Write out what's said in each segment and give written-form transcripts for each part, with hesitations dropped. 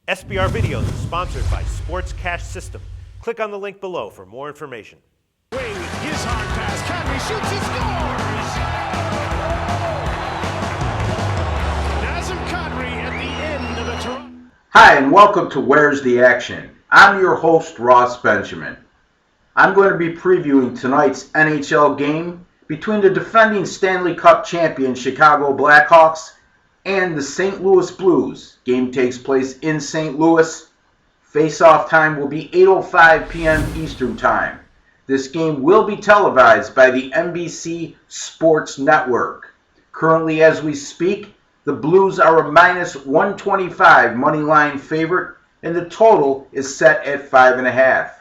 SBR Videos is sponsored by Sports Cash System. Click on the link below for more information. Wade, his hard pass, Kadri shoots, he scores! Nazem Kadri at the end of a Toronto. Hi, and welcome to Where's the Action? I'm your host, Ross Benjamin. I'm going to be previewing tonight's NHL game between the defending Stanley Cup champion Chicago Blackhawks and the St. Louis Blues. Game takes place in St. Louis. Face-off time will be 8:05 p.m. Eastern Time. This game will be televised by the NBC Sports Network. Currently, as we speak, the Blues are a -125 money line favorite, and the total is set at 5.5.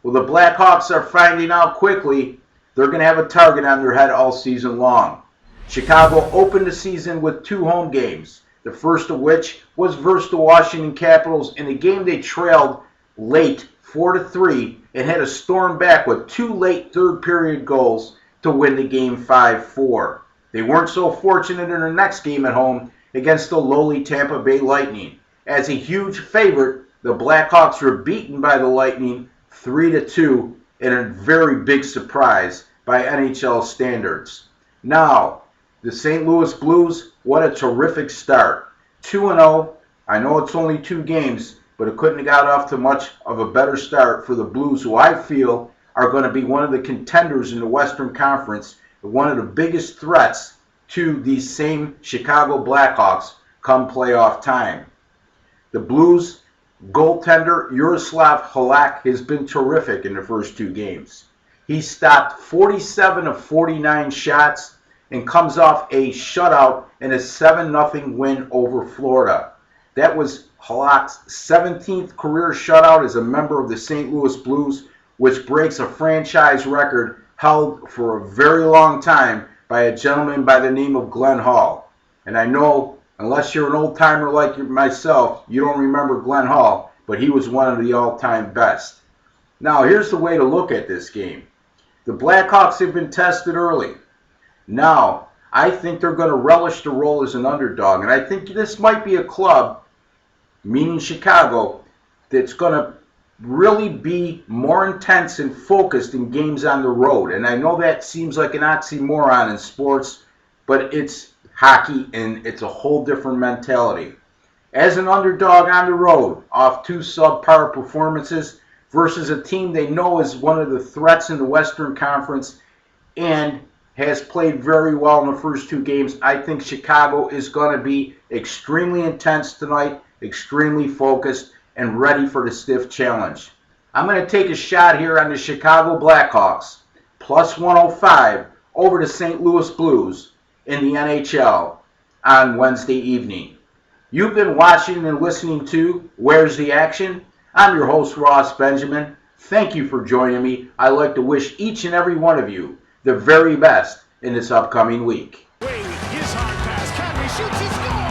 Well, the Blackhawks are finding out quickly they're going to have a target on their head all season long. Chicago opened the season with 2 home games, the first of which was versus the Washington Capitals in a game they trailed late 4-3 and had to storm back with 2 late third period goals to win the game 5-4. They weren't so fortunate in their next game at home against the lowly Tampa Bay Lightning. As a huge favorite, the Blackhawks were beaten by the Lightning 3-2 in a very big surprise by NHL standards. Now, the St. Louis Blues, what a terrific start. 2-0. I know it's only 2 games, but it couldn't have got off to much of a better start for the Blues, who I feel are going to be one of the contenders in the Western Conference, one of the biggest threats to these same Chicago Blackhawks come playoff time. The Blues goaltender Jaroslav Halak has been terrific in the first 2 games. He stopped 47 of 49 shots and comes off a shutout in a 7-0 win over Florida. That was Halak's 17th career shutout as a member of the St. Louis Blues, which breaks a franchise record held for a very long time by a gentleman by the name of Glenn Hall. And I know, unless you're an old-timer like myself, you don't remember Glenn Hall, but he was one of the all-time best. Now, here's the way to look at this game. The Blackhawks have been tested early. Now, I think they're going to relish the role as an underdog, and I think this might be a club, meaning Chicago, that's going to really be more intense and focused in games on the road. And I know that seems like an oxymoron in sports, but it's hockey and it's a whole different mentality. As an underdog on the road, off 2 subpar performances versus a team they know is one of the threats in the Western Conference and has played very well in the first 2 games, I think Chicago is going to be extremely intense tonight, extremely focused, and ready for the stiff challenge. I'm going to take a shot here on the Chicago Blackhawks, +105 over the St. Louis Blues in the NHL on Wednesday evening. You've been watching and listening to Where's the Action? I'm your host, Ross Benjamin. Thank you for joining me. I'd like to wish each and every one of you the very best in this upcoming week. Wade, his hard pass, Kadri shoots, he scores!